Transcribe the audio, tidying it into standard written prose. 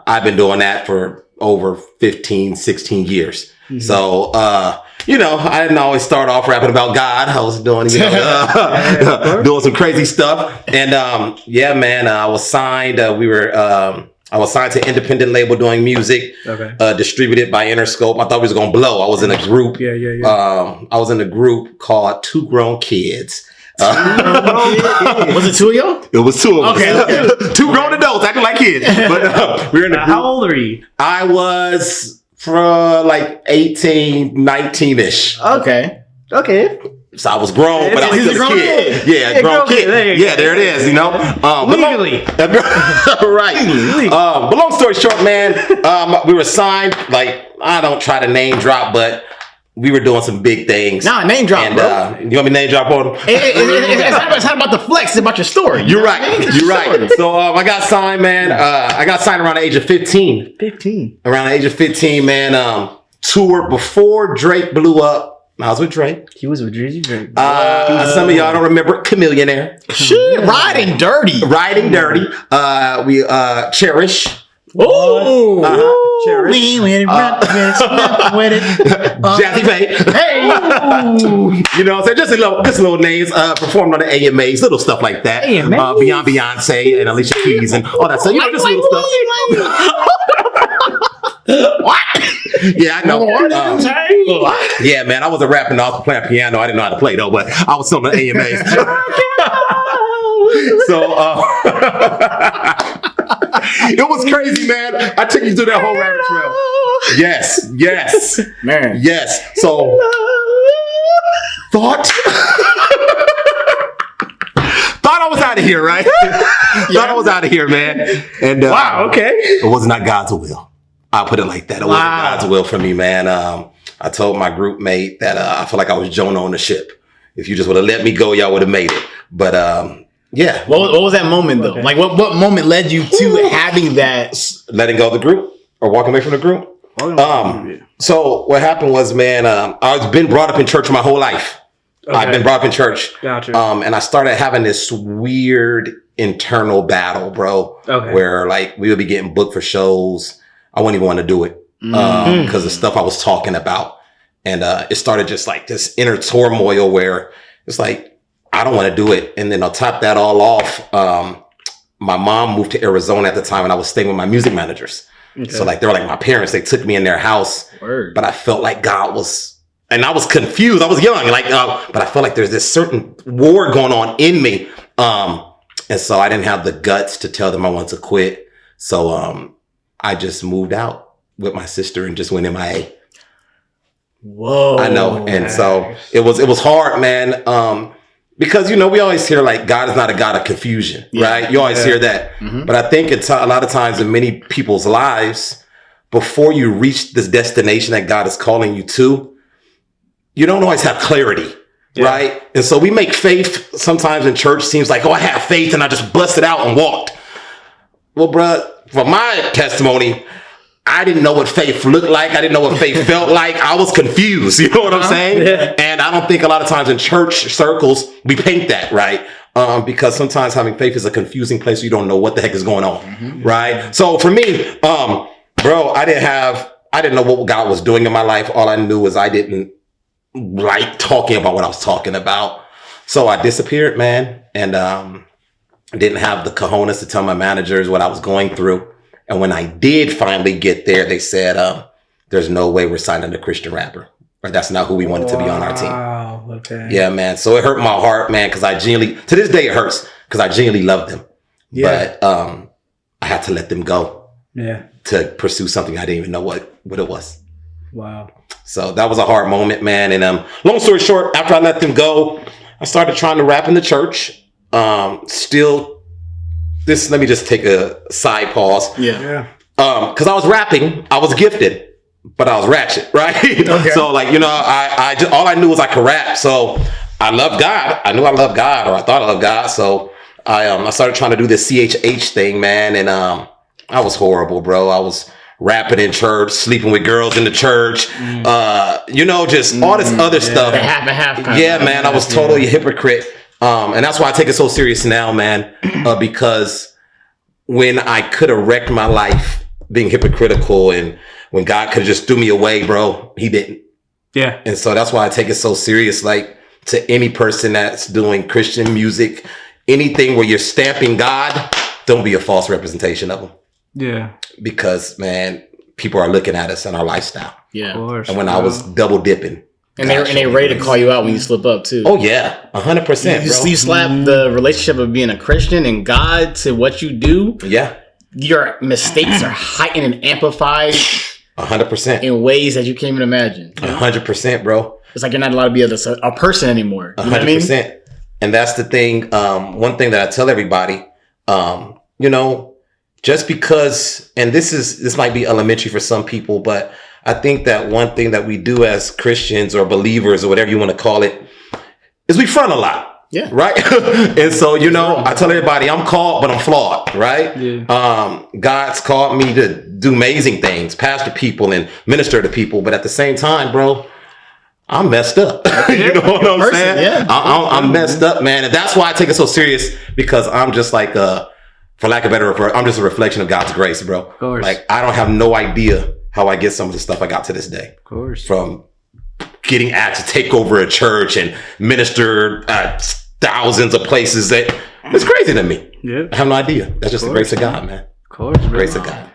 I've been doing that for over 15, 16 years. Mm-hmm. So, you know, I didn't always start off rapping about God. I was doing, you know, doing some crazy stuff. And, yeah, man, I was signed. I was signed to an independent label doing music, distributed by Interscope. I thought we was going to blow. I was in a group. I was in a group called Two Grown Kids. Was it two of y'all? It was two of us. Okay. Two grown adults acting like kids. But we were in a group. How old are you? I was from like 18, 19-ish. Okay. So I was grown, but I was still a kid. Yeah, grown kid. Yeah, there it is, you know. Legally. Right. But long story short, man, we were signed, like, I don't try to name drop, but we were doing some big things. Nah, name drop, and, bro. You want me to name drop on them? It's not about the flex, it's about your story. You're right. You're right. So I got signed, man. I got signed around the age of 15. 15. Around the age of 15, man. Toured before Drake blew up. I was with Drake. He was with Drake. Some of y'all don't remember Chameleonaire. Shit, Riding Dirty. We Cherish. Ooh. Cherish. We with it. Jazzy Faye. Hey. You know what I'm saying? Just little names. Performed on the AMAs, little stuff like that. Beyond Beyonce and Alicia Keys and all that. So, you know, just little stuff. What? Yeah, I know. Yeah, man, I wasn't rapping. I was playing piano. I didn't know how to play, though, but I was still on the AMAs. So, it was crazy, man. I took you through that whole rabbit trail. Yes. Man. Yes. So, thought I was out of here, right? Thought I was out of here, man. And wow, okay. It was not God's will. I'll put it like that. It wasn't God's will for me, man. I told my group mate that I felt like I was Jonah on the ship. If you just would have let me go, y'all would have made it. But yeah. What was that moment though? Like what moment led you to having that? Letting go of the group or walking away from the group? So what happened was, man, I've been brought up in church my whole life. Okay. I've been brought up in church. Gotcha. And I started having this weird internal battle, bro. Okay. Where like we would be getting booked for shows. I wouldn't even want to do it because the stuff I was talking about. And it started just like this inner turmoil where it's like, I don't want to do it. And then I'll top that all off. My mom moved to Arizona at the time and I was staying with my music managers. Okay. So like, they were like my parents. They took me in their house. Word. But I felt like God was, and I was confused. I was young, like, but I felt like there's this certain war going on in me. And so I didn't have the guts to tell them I wanted to quit. So I just moved out with my sister and just went MIA. Whoa. I know. And so it was hard, man. Because, you know, we always hear like God is not a God of confusion, right? You always hear that. Mm-hmm. But I think it's a lot of times in many people's lives, before you reach this destination that God is calling you to, you don't always have clarity, right? And so we make faith sometimes in church seems like, oh, I have faith and I just busted out and walked. Well, bruh, for my testimony, I didn't know what faith looked like. I didn't know what faith felt like. I was confused. You know what I'm saying? Yeah. And I don't think a lot of times in church circles, we paint that, right? Because sometimes having faith is a confusing place where you don't know what the heck is going on, right? So for me, bro, I didn't know what God was doing in my life. All I knew was I didn't like talking about what I was talking about. So I disappeared, man. And didn't have the cojones to tell my managers what I was going through. And when I did finally get there, they said, there's no way we're signing a Christian rapper. Right? That's not who we wanted to be on our team. Wow. Okay. Yeah, man. So it hurt my heart, man, because I genuinely, to this day it hurts, because I genuinely loved them. Yeah. But I had to let them go. Yeah. To pursue something I didn't even know what it was. Wow. So that was a hard moment, man. And long story short, after I let them go, I started trying to rap in the church. Let me just take a side pause. Yeah. Because I was rapping, I was gifted, but I was ratchet, right? Okay. So like, you know, I just, all I knew was I could rap. So I loved God. I knew I loved God, or I thought I loved God. So I started trying to do this CHH thing, man. And I was horrible, bro. I was rapping in church, sleeping with girls in the church, you know, just all this other stuff. Yeah, man. I was totally a hypocrite. And that's why I take it so serious now, man, because when I could have wrecked my life being hypocritical, and when God could just threw me away, bro, he didn't. Yeah. And so that's why I take it so serious. Like, to any person that's doing Christian music, anything where you're stamping God, don't be a false representation of him. Yeah. Because, man, people are looking at us and our lifestyle. Yeah. Of course, and when I was double dipping. And they're ready to call you out when you slip up too. Oh yeah, 100%. You slap the relationship of being a Christian and God to what you do. Yeah. Your mistakes are heightened and amplified 100% in ways that you can't even imagine. 100%, bro. It's like you're not allowed to be a person anymore. 100%. I mean? And that's the thing. One thing that I tell everybody, you know, just because, and this might be elementary for some people, but I think that one thing that we do as Christians or believers or whatever you want to call it is we front a lot. Yeah. Right. And so, you know, I tell everybody I'm called, but I'm flawed. Right. Yeah. God's called me to do amazing things, pastor people and minister to people. But at the same time, bro, I'm messed up. You know what I'm saying? Yeah. I'm messed up, man. And that's why I take it so serious, because I'm just like, for lack of better word, I'm just a reflection of God's grace, bro. Of course. Like, I don't have no idea how I get some of the stuff I got to this day. Of course. From getting asked to take over a church and minister at thousands of places. It's crazy to me. Yeah. I have no idea. That's just the grace of God, man. Of course. Grace of God.